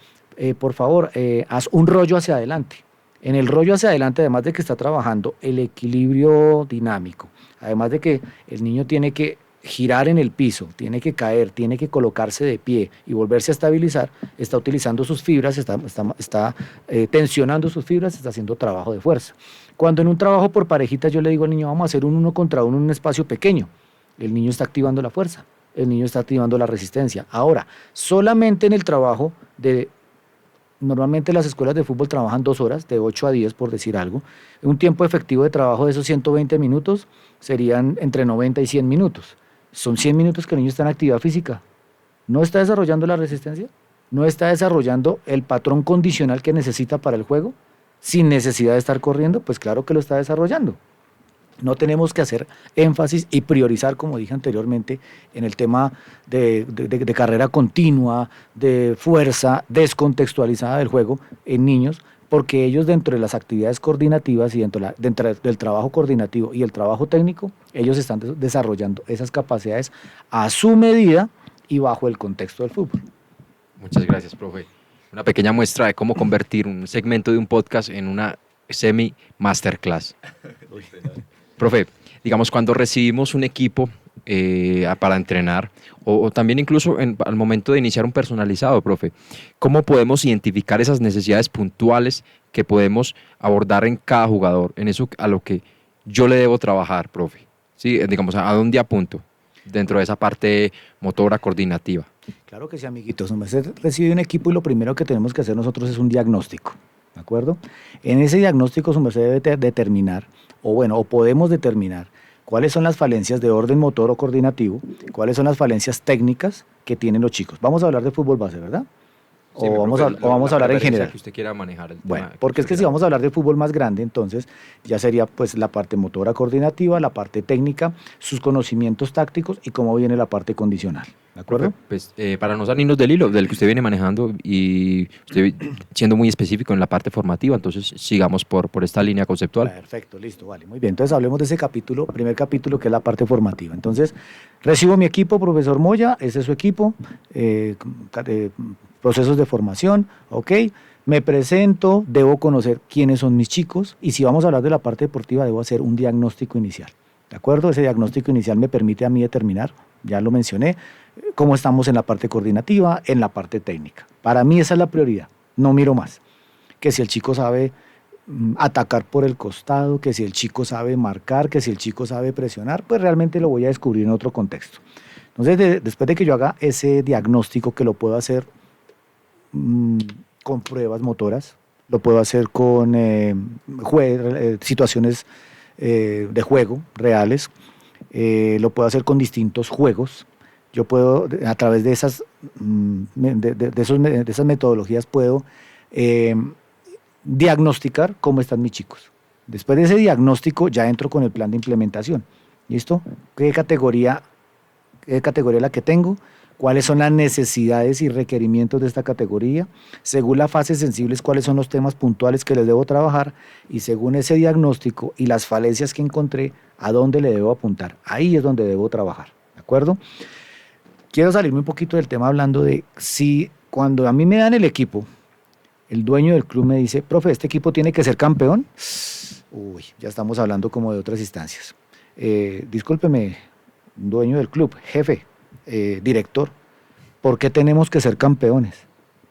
por favor, haz un rollo hacia adelante. En el rollo hacia adelante, además de que está trabajando el equilibrio dinámico, además de que el niño tiene que girar en el piso, tiene que caer, tiene que colocarse de pie y volverse a estabilizar, está utilizando sus fibras, está tensionando sus fibras, está haciendo trabajo de fuerza. Cuando en un trabajo por parejitas yo le digo al niño, vamos a hacer un 1 contra 1 en un espacio pequeño, el niño está activando la fuerza, el niño está activando la resistencia. Ahora, solamente en el trabajo normalmente las escuelas de fútbol trabajan 2 horas, de 8 a 10 por decir algo. Un tiempo efectivo de trabajo de esos 120 minutos serían entre 90 y 100 minutos. Son 100 minutos que el niño está en actividad física. ¿No está desarrollando la resistencia? ¿No está desarrollando el patrón condicional que necesita para el juego? Sin necesidad de estar corriendo, pues claro que lo está desarrollando. No tenemos que hacer énfasis y priorizar, como dije anteriormente, en el tema de carrera continua, de fuerza descontextualizada del juego en niños, porque ellos dentro de las actividades coordinativas y dentro del trabajo coordinativo y el trabajo técnico, ellos están desarrollando esas capacidades a su medida y bajo el contexto del fútbol. Muchas gracias, profe. Una pequeña muestra de cómo convertir un segmento de un podcast en una semi-masterclass. Profe, digamos, cuando recibimos un equipo para entrenar, o también incluso al momento de iniciar un personalizado, profe, ¿cómo podemos identificar esas necesidades puntuales que podemos abordar en cada jugador, en eso a lo que yo le debo trabajar, profe? ¿Sí? Digamos, ¿a dónde apunto dentro de esa parte motora coordinativa? Claro que sí, amiguitos. Usted recibe un equipo y lo primero que tenemos que hacer nosotros es un diagnóstico, ¿de acuerdo? En ese diagnóstico su merced debe determinar, o podemos determinar cuáles son las falencias de orden motor o coordinativo, cuáles son las falencias técnicas que tienen los chicos. Vamos a hablar de fútbol base, ¿verdad? Sí, o vamos, profe, o vamos a la hablar en preferencia general. que usted quiera manejar el Bueno, tema que porque es usted que si quiera. vamos a hablar de fútbol más grande, entonces ya sería pues la parte motora coordinativa, la parte técnica, sus conocimientos tácticos y cómo viene la parte condicional. ¿De Profe, acuerdo? pues para no salirnos del hilo del que usted viene manejando y usted siendo muy específico en la parte formativa, entonces sigamos por esta línea conceptual. Perfecto, listo, vale, muy bien. Entonces hablemos de ese capítulo, primer capítulo, que es la parte formativa. Entonces, recibo mi equipo, profesor Moya, ese es su equipo, procesos de formación, ok. Me presento, debo conocer quiénes son mis chicos y si vamos a hablar de la parte deportiva, debo hacer un diagnóstico inicial. ¿De acuerdo? Ese diagnóstico inicial me permite a mí determinar, ya lo mencioné, cómo estamos en la parte coordinativa, en la parte técnica. Para mí esa es la prioridad, no miro más. Que si el chico sabe atacar por el costado, que si el chico sabe marcar, que si el chico sabe presionar, pues realmente lo voy a descubrir en otro contexto. Entonces, después de que yo haga ese diagnóstico, que lo puedo hacer con pruebas motoras, lo puedo hacer con situaciones de juego reales, lo puedo hacer con distintos juegos. Yo puedo, a través de esas, de esas metodologías, puedo diagnosticar cómo están mis chicos. Después de ese diagnóstico ya entro con el plan de implementación. ¿Listo? ¿Qué categoría es la que tengo? ¿Cuáles son las necesidades y requerimientos de esta categoría? Según las fases sensibles, ¿cuáles son los temas puntuales que les debo trabajar? Y según ese diagnóstico y las falencias que encontré, ¿a dónde le debo apuntar? Ahí es donde debo trabajar. ¿De acuerdo? Quiero salirme un poquito del tema hablando de si cuando a mí me dan el equipo, el dueño del club me dice, profe, ¿este equipo tiene que ser campeón? Uy, ya estamos hablando como de otras instancias. Discúlpeme, dueño del club, jefe, director, ¿por qué tenemos que ser campeones?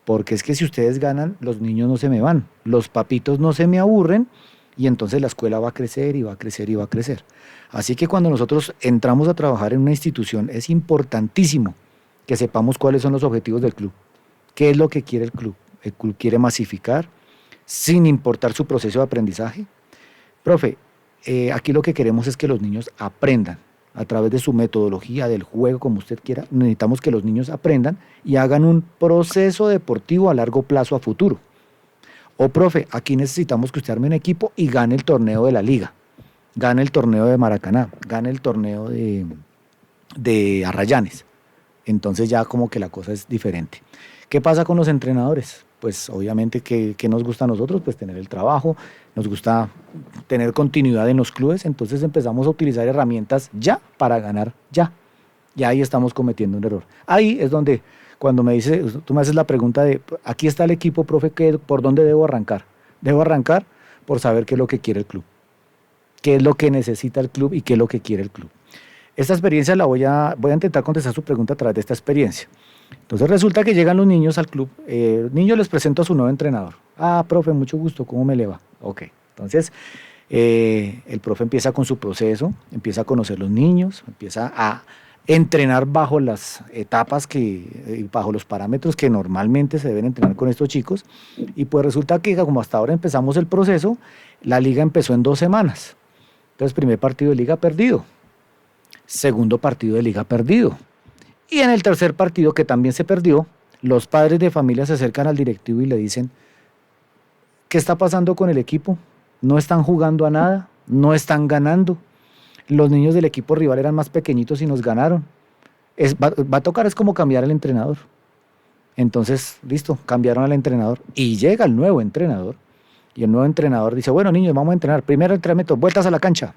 Porque es que si ustedes ganan, los niños no se me van, los papitos no se me aburren y entonces la escuela va a crecer y va a crecer y va a crecer. Así que cuando nosotros entramos a trabajar en una institución, es importantísimo que sepamos cuáles son los objetivos del club, qué es lo que quiere el club. El club quiere masificar, sin importar su proceso de aprendizaje. Profe, aquí lo que queremos es que los niños aprendan a través de su metodología, del juego, como usted quiera. Necesitamos que los niños aprendan y hagan un proceso deportivo a largo plazo, a futuro. O, profe, aquí necesitamos que usted arme un equipo y gane el torneo de la liga, gane el torneo de Maracaná, gane el torneo de Arrayanes. Entonces ya como que la cosa es diferente. ¿Qué pasa con los entrenadores? Pues obviamente que nos gusta a nosotros, pues tener el trabajo, nos gusta tener continuidad en los clubes, entonces empezamos a utilizar herramientas ya para ganar ya. Y ahí estamos cometiendo un error. Ahí es donde, cuando tú me haces la pregunta de, aquí está el equipo, profe, ¿por dónde debo arrancar? Debo arrancar por saber qué es lo que quiere el club, qué es lo que necesita el club y qué es lo que quiere el club. Esta experiencia voy a intentar contestar su pregunta a través de esta experiencia. Entonces resulta que llegan los niños al club, niños les presento a su nuevo entrenador. Ah, profe, mucho gusto, ¿cómo me le va? Ok, entonces el profe empieza con su proceso, empieza a conocer los niños, empieza a entrenar bajo las etapas bajo los parámetros que normalmente se deben entrenar con estos chicos. Y pues resulta que como hasta ahora empezamos el proceso, la liga empezó en 2 semanas. Entonces, primer partido de liga perdido, segundo partido de liga perdido. Y en el tercer partido, que también se perdió, los padres de familia se acercan al directivo y le dicen, ¿qué está pasando con el equipo? No están jugando a nada, no están ganando. Los niños del equipo rival eran más pequeñitos y nos ganaron. Va a tocar es como cambiar al entrenador. Entonces, listo, cambiaron al entrenador y llega el nuevo entrenador. Y el nuevo entrenador dice, bueno, niños, vamos a entrenar. Primero entrenamiento, vueltas a la cancha.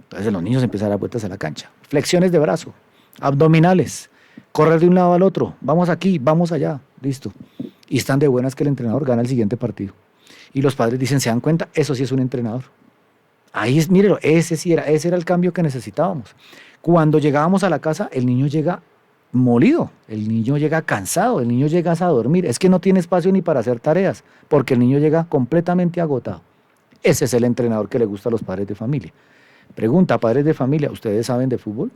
Entonces los niños empiezan a dar vueltas a la cancha. Flexiones de brazo, abdominales, correr de un lado al otro, vamos aquí, vamos allá, listo. Y están de buenas que el entrenador gana el siguiente partido. Y los padres dicen, ¿se dan cuenta? Eso sí es un entrenador. Ahí es, mírelo, ese era el cambio que necesitábamos. Cuando llegábamos a la casa, el niño llega molido, el niño llega cansado, el niño llega a dormir. Es que no tiene espacio ni para hacer tareas, porque el niño llega completamente agotado. Ese es el entrenador que le gusta a los padres de familia. Pregunta, padres de familia, ¿ustedes saben de fútbol?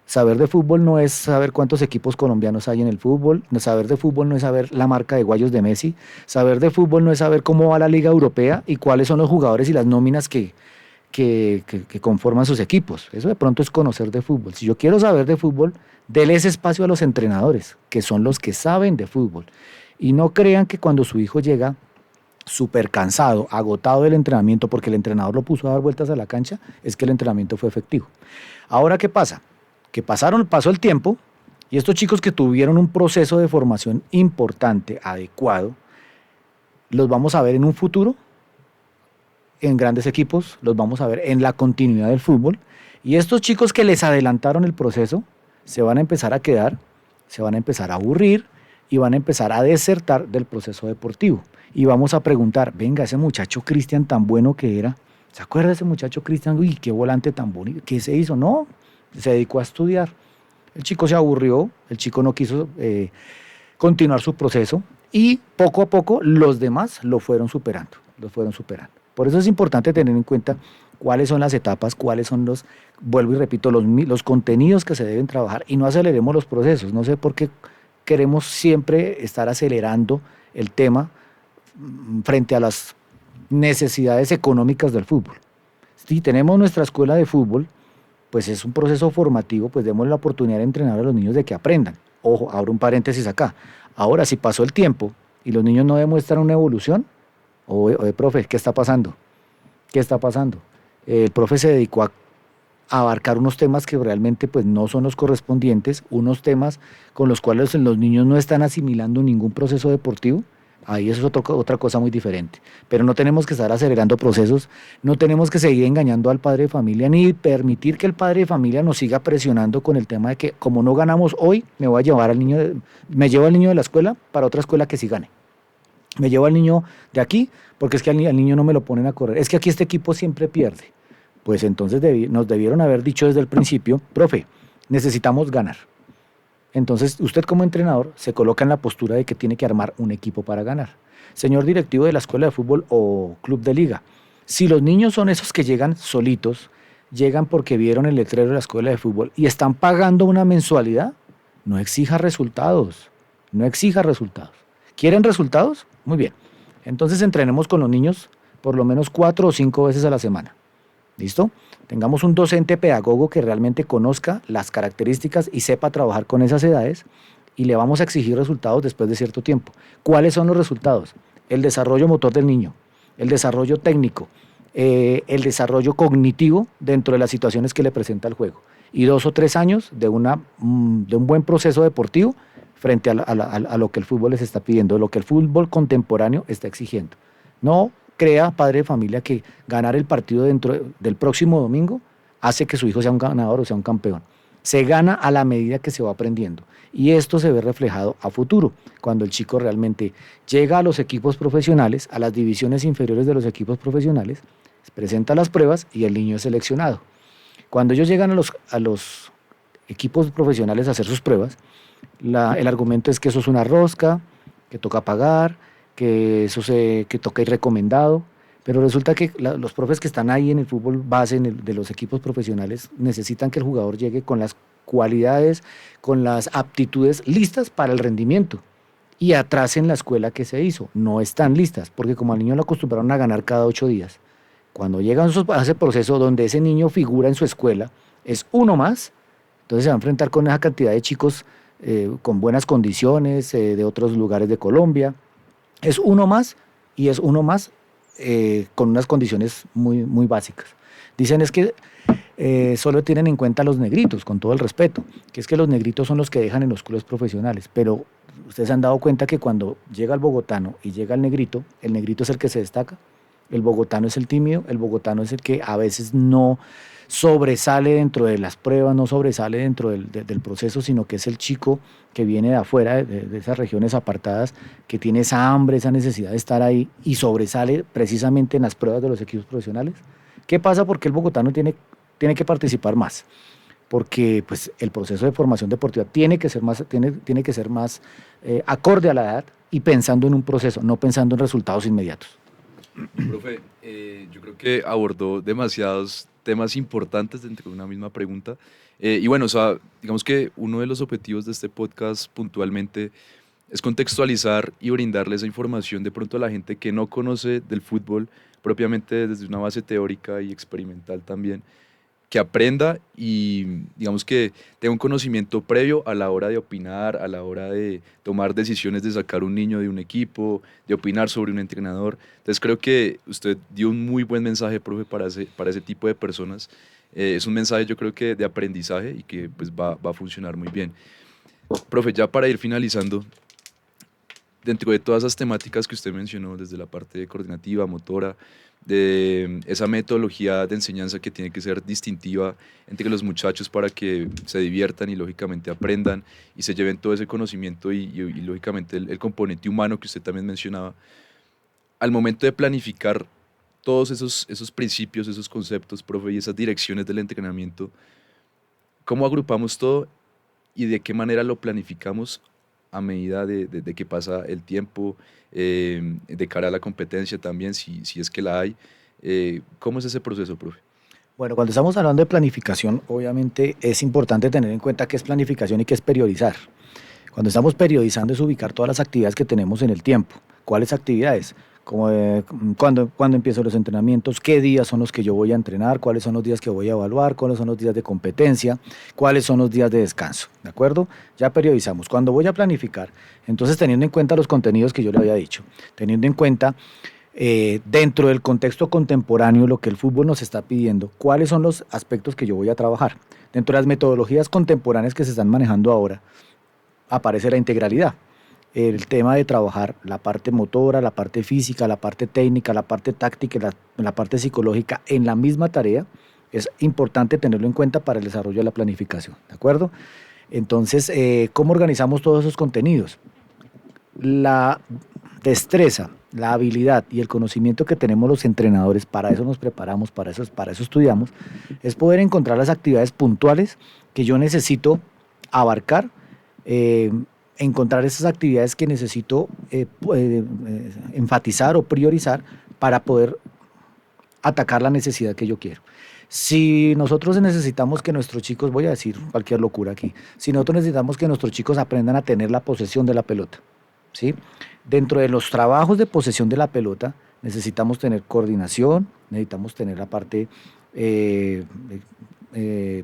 Saber de fútbol no es saber cuántos equipos colombianos hay en el fútbol, saber de fútbol no es saber la marca de guayos de Messi, saber de fútbol no es saber cómo va la Liga Europea y cuáles son los jugadores y las nóminas que conforman sus equipos. Eso de pronto es conocer de fútbol. Si yo quiero saber de fútbol, déle ese espacio a los entrenadores, que son los que saben de fútbol. Y no crean que cuando su hijo llega súper cansado, agotado del entrenamiento, porque el entrenador lo puso a dar vueltas a la cancha, es que el entrenamiento fue efectivo. Ahora, ¿qué pasa? Que pasó el tiempo y estos chicos que tuvieron un proceso de formación importante, adecuado, los vamos a ver en un futuro en grandes equipos, los vamos a ver en la continuidad del fútbol. Y estos chicos que les adelantaron el proceso se van a empezar a quedar, se van a empezar a aburrir y van a empezar a desertar del proceso deportivo. Y vamos a preguntar, venga, ese muchacho Cristian tan bueno que era, ¿se acuerda de ese muchacho Cristian? Uy, qué volante tan bonito, ¿qué se hizo? No, se dedicó a estudiar. El chico se aburrió, el chico no quiso continuar su proceso y poco a poco los demás lo fueron superando. Por eso es importante tener en cuenta cuáles son las etapas, cuáles son vuelvo y repito, los contenidos que se deben trabajar y no aceleremos los procesos. No sé por qué queremos siempre estar acelerando el tema frente a las necesidades económicas del fútbol. Si tenemos nuestra escuela de fútbol, pues es un proceso formativo, pues demos la oportunidad de entrenar a los niños de que aprendan. Ojo, abro un paréntesis acá. Ahora, si pasó el tiempo y los niños no demuestran una evolución, oye, profe, ¿qué está pasando? ¿Qué está pasando? El profe se dedicó a abarcar unos temas que realmente pues, no son los correspondientes, unos temas con los cuales los niños no están asimilando ningún proceso deportivo. Ahí eso es otra cosa muy diferente. Pero no tenemos que estar acelerando procesos, no tenemos que seguir engañando al padre de familia, ni permitir que el padre de familia nos siga presionando con el tema de que como no ganamos hoy, me llevo al niño de la escuela para otra escuela que sí gane. Me llevo al niño de aquí porque es que al niño no me lo ponen a correr. Es que aquí este equipo siempre pierde. Pues entonces nos debieron haber dicho desde el principio, profe, necesitamos ganar. Entonces usted como entrenador se coloca en la postura de que tiene que armar un equipo para ganar. Señor directivo de la escuela de fútbol o club de liga, si los niños son esos que llegan solitos, llegan porque vieron el letrero de la escuela de fútbol y están pagando una mensualidad, no exija resultados, no exija resultados. ¿Quieren resultados? Muy bien. Entonces entrenemos con los niños por lo menos 4 o 5 veces a la semana. ¿Listo? Tengamos un docente pedagogo que realmente conozca las características y sepa trabajar con esas edades y le vamos a exigir resultados después de cierto tiempo. ¿Cuáles son los resultados? El desarrollo motor del niño, el desarrollo técnico, el desarrollo cognitivo dentro de las situaciones que le presenta el juego. Y 2 o 3 años de un buen proceso deportivo frente a lo que el fútbol les está pidiendo, lo que el fútbol contemporáneo está exigiendo. No crea, padre de familia, que ganar el partido dentro del próximo domingo hace que su hijo sea un ganador o sea un campeón. Se gana a la medida que se va aprendiendo. Y esto se ve reflejado a futuro, cuando el chico realmente llega a los equipos profesionales, a las divisiones inferiores de los equipos profesionales, presenta las pruebas y el niño es seleccionado. Cuando ellos llegan a los equipos profesionales a hacer sus pruebas, el argumento es que eso es una rosca, que toca pagar, que toca ir recomendado, pero resulta que los profes que están ahí en el fútbol base de los equipos profesionales necesitan que el jugador llegue con las cualidades, con las aptitudes listas para el rendimiento y atrás en la escuela que se hizo, no están listas, porque como al niño lo acostumbraron a ganar cada 8 días, cuando llegan a ese proceso donde ese niño figura en su escuela, es uno más, entonces se va a enfrentar con esa cantidad de chicos con buenas condiciones de otros lugares de Colombia. Es uno más y es uno más con unas condiciones muy, muy básicas. Dicen es que solo tienen en cuenta los negritos, con todo el respeto, que es que los negritos son los que dejan en los clubes profesionales, pero ustedes se han dado cuenta que cuando llega el bogotano y llega el negrito es el que se destaca, el bogotano es el tímido, el bogotano es el que a veces no sobresale dentro de las pruebas, no sobresale dentro del proceso, sino que es el chico que viene de afuera, de esas regiones apartadas, que tiene esa hambre, esa necesidad de estar ahí y sobresale precisamente en las pruebas de los equipos profesionales. ¿Qué pasa? Porque el bogotano tiene que participar más, porque pues, el proceso de formación deportiva tiene que ser más acorde a la edad y pensando en un proceso, no pensando en resultados inmediatos. Profe, yo creo que abordó demasiados temas importantes dentro de una misma pregunta. Y bueno, o sea, digamos que uno de los objetivos de este podcast puntualmente es contextualizar y brindarle esa información de pronto a la gente que no conoce del fútbol propiamente desde una base teórica y experimental también. que aprenda y digamos que tenga un conocimiento previo a la hora de opinar, a la hora de tomar decisiones de sacar un niño de un equipo, de opinar sobre un entrenador. Entonces creo que usted dio un muy buen mensaje, profe, para ese tipo de personas. Es un mensaje yo creo que de aprendizaje y que pues va a funcionar muy bien. Profe, ya para ir finalizando, dentro de todas esas temáticas que usted mencionó, desde la parte coordinativa, motora, de esa metodología de enseñanza que tiene que ser distintiva entre los muchachos para que se diviertan y lógicamente aprendan y se lleven todo ese conocimiento y lógicamente el componente humano que usted también mencionaba, al momento de planificar todos esos principios, esos conceptos, profe, y esas direcciones del entrenamiento, ¿cómo agrupamos todo y de qué manera lo planificamos a medida de que pasa el tiempo, de cara a la competencia también, si es que la hay? ¿Cómo es ese proceso, profe? Bueno, cuando estamos hablando de planificación, obviamente es importante tener en cuenta qué es planificación y qué es periodizar. Cuando estamos periodizando es ubicar todas las actividades que tenemos en el tiempo. ¿Cuáles actividades? Como cuándo empiezan los entrenamientos, qué días son los que yo voy a entrenar, cuáles son los días que voy a evaluar, cuáles son los días de competencia, cuáles son los días de descanso, ¿de acuerdo? Ya periodizamos. Cuando voy a planificar, entonces teniendo en cuenta los contenidos que yo le había dicho, teniendo en cuenta dentro del contexto contemporáneo lo que el fútbol nos está pidiendo, cuáles son los aspectos que yo voy a trabajar. Dentro de las metodologías contemporáneas que se están manejando ahora, aparece la integralidad. El tema de trabajar la parte motora, la parte física, la parte técnica, la parte táctica y la parte psicológica en la misma tarea, es importante tenerlo en cuenta para el desarrollo de la planificación, ¿de acuerdo? Entonces, ¿cómo organizamos todos esos contenidos? La destreza, la habilidad y el conocimiento que tenemos los entrenadores, para eso nos preparamos, para eso estudiamos, es poder encontrar las actividades puntuales que yo necesito abarcar, encontrar esas actividades que necesito enfatizar o priorizar para poder atacar la necesidad que yo quiero. Si nosotros necesitamos que nuestros chicos, voy a decir cualquier locura aquí, si nosotros necesitamos que nuestros chicos aprendan a tener la posesión de la pelota, ¿sí? Dentro de los trabajos de posesión de la pelota necesitamos tener coordinación, necesitamos tener la parte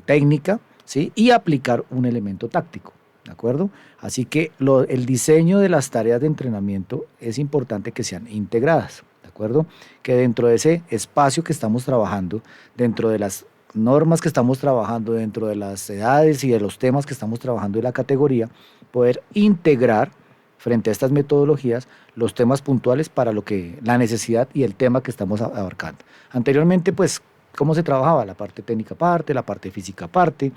técnica, ¿sí? Y aplicar un elemento táctico. ¿De acuerdo? Así que el diseño de las tareas de entrenamiento es importante que sean integradas, ¿de acuerdo? Que dentro de ese espacio que estamos trabajando, dentro de las normas que estamos trabajando, dentro de las edades y de los temas que estamos trabajando en la categoría, poder integrar frente a estas metodologías los temas puntuales para la necesidad y el tema que estamos abarcando. Anteriormente, pues, ¿cómo se trabajaba? La parte técnica aparte, la parte física aparte,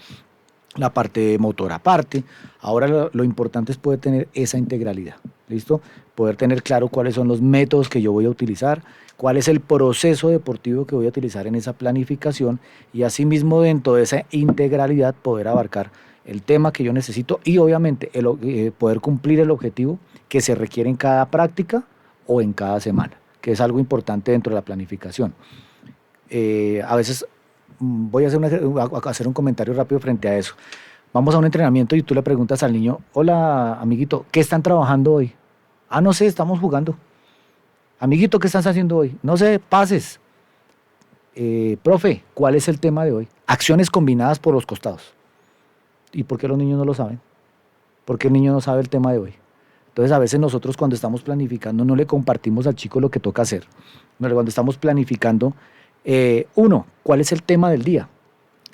la parte motor aparte. Ahora lo importante es poder tener esa integralidad, ¿listo? Poder tener claro cuáles son los métodos que yo voy a utilizar, cuál es el proceso deportivo que voy a utilizar en esa planificación y asimismo dentro de esa integralidad poder abarcar el tema que yo necesito y obviamente poder cumplir el objetivo que se requiere en cada práctica o en cada semana, que es algo importante dentro de la planificación. A veces voy a hacer un comentario rápido frente a eso. Vamos a un entrenamiento y tú le preguntas al niño, hola amiguito, ¿qué están trabajando hoy? Ah, no sé, estamos jugando. Amiguito, ¿qué estás haciendo hoy? No sé, pases. Profe, ¿cuál es el tema de hoy? Acciones combinadas por los costados. ¿Y por qué los niños no lo saben? Porque el niño no sabe el tema de hoy. Entonces a veces nosotros cuando estamos planificando no le compartimos al chico lo que toca hacer. Cuando estamos planificando, ¿cuál es el tema del día?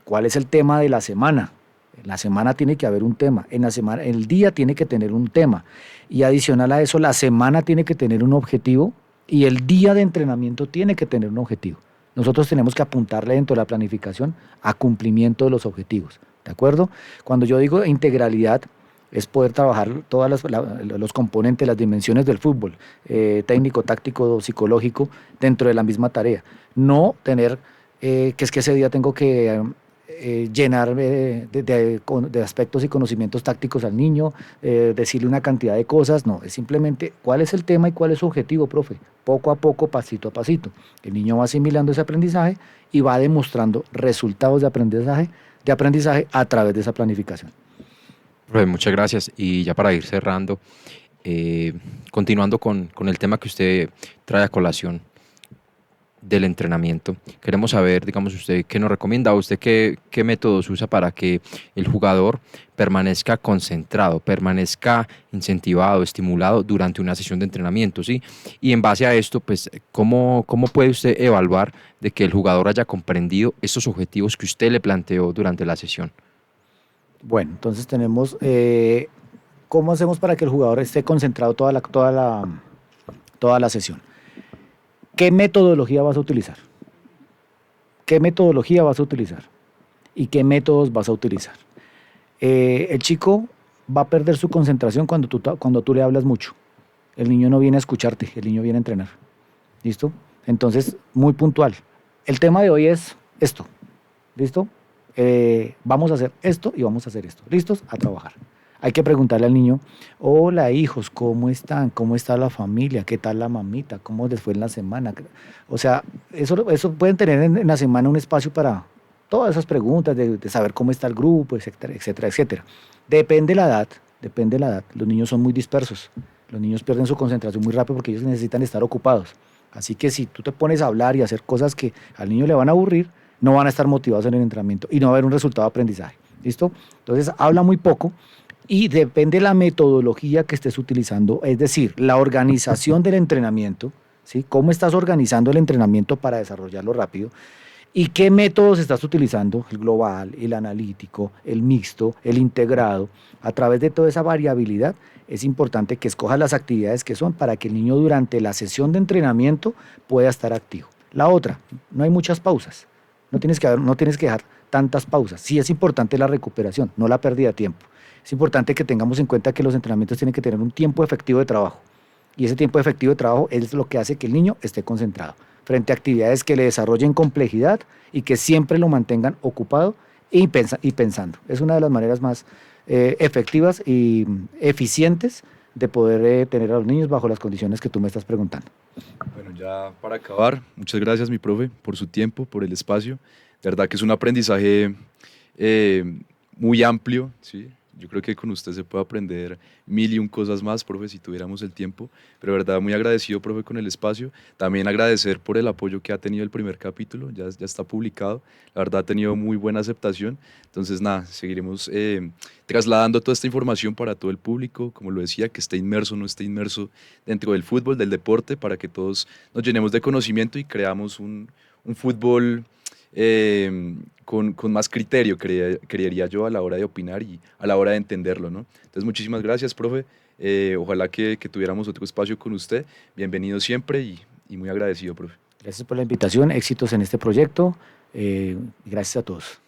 ¿Cuál es el tema de la semana? En la semana tiene que haber un tema, el día tiene que tener un tema y adicional a eso la semana tiene que tener un objetivo y el día de entrenamiento tiene que tener un objetivo. Nosotros tenemos que apuntarle dentro de la planificación a cumplimiento de los objetivos, ¿de acuerdo? Cuando yo digo integralidad es poder trabajar todos los componentes, las dimensiones del fútbol, técnico, táctico, psicológico, dentro de la misma tarea. No tener que es que ese día tengo que llenar de aspectos y conocimientos tácticos al niño, decirle una cantidad de cosas, no, es simplemente cuál es el tema y cuál es su objetivo, profe, poco a poco, pasito a pasito. El niño va asimilando ese aprendizaje y va demostrando resultados de aprendizaje a través de esa planificación. Profe, muchas gracias. Y ya para ir cerrando, continuando con el tema que usted trae a colación, del entrenamiento. Queremos saber, digamos, usted qué nos recomienda, usted qué métodos usa para que el jugador permanezca concentrado, permanezca incentivado, estimulado durante una sesión de entrenamiento, ¿sí? Y en base a esto, pues, ¿cómo puede usted evaluar de que el jugador haya comprendido estos objetivos que usted le planteó durante la sesión? Bueno, entonces tenemos, ¿cómo hacemos para que el jugador esté concentrado toda la sesión? ¿Qué metodología vas a utilizar? ¿Qué metodología vas a utilizar? ¿Y qué métodos vas a utilizar? El chico va a perder su concentración cuando tú le hablas mucho. El niño no viene a escucharte, el niño viene a entrenar. ¿Listo? Entonces, muy puntual. El tema de hoy es esto. ¿Listo? Vamos a hacer esto y vamos a hacer esto. ¿Listos? A trabajar. Hay que preguntarle al niño, hola hijos, ¿cómo están? ¿Cómo está la familia? ¿Qué tal la mamita? ¿Cómo les fue en la semana? O sea, eso pueden tener en la semana un espacio para todas esas preguntas de saber cómo está el grupo, etcétera, etcétera, etcétera. Depende la edad, depende la edad. Los niños son muy dispersos. Los niños pierden su concentración muy rápido porque ellos necesitan estar ocupados. Así que si tú te pones a hablar y a hacer cosas que al niño le van a aburrir, no van a estar motivados en el entrenamiento y no va a haber un resultado de aprendizaje. ¿Listo? Entonces habla muy poco y depende de la metodología que estés utilizando, es decir, la organización del entrenamiento, ¿sí? ¿Cómo estás organizando el entrenamiento para desarrollarlo rápido? ¿Y qué métodos estás utilizando? El global, el analítico, el mixto, el integrado. A través de toda esa variabilidad es importante que escojas las actividades que son para que el niño durante la sesión de entrenamiento pueda estar activo. La otra, no hay muchas pausas. No tienes que dejar tantas pausas. Sí es importante la recuperación, no la pérdida de tiempo. Es importante que tengamos en cuenta que los entrenamientos tienen que tener un tiempo efectivo de trabajo. Y ese tiempo efectivo de trabajo es lo que hace que el niño esté concentrado frente a actividades que le desarrollen complejidad y que siempre lo mantengan ocupado y pensando. Es una de las maneras más efectivas y eficientes de poder tener a los niños bajo las condiciones que tú me estás preguntando. Bueno, ya para acabar, muchas gracias, mi profe, por su tiempo, por el espacio. De verdad que es un aprendizaje muy amplio, ¿sí? Yo creo que con usted se puede aprender mil y un cosas más, profe, si tuviéramos el tiempo. Pero de verdad, muy agradecido, profe, con el espacio. También agradecer por el apoyo que ha tenido el primer capítulo, ya está publicado. La verdad, ha tenido muy buena aceptación. Entonces, nada, seguiremos trasladando toda esta información para todo el público, como lo decía, que esté inmerso o no esté inmerso dentro del fútbol, del deporte, para que todos nos llenemos de conocimiento y creamos un fútbol con más criterio, creería yo, a la hora de opinar y a la hora de entenderlo, ¿no? Entonces, muchísimas gracias, profe. Ojalá que tuviéramos otro espacio con usted. Bienvenido siempre y muy agradecido, profe. Gracias por la invitación, éxitos en este proyecto. Gracias a todos.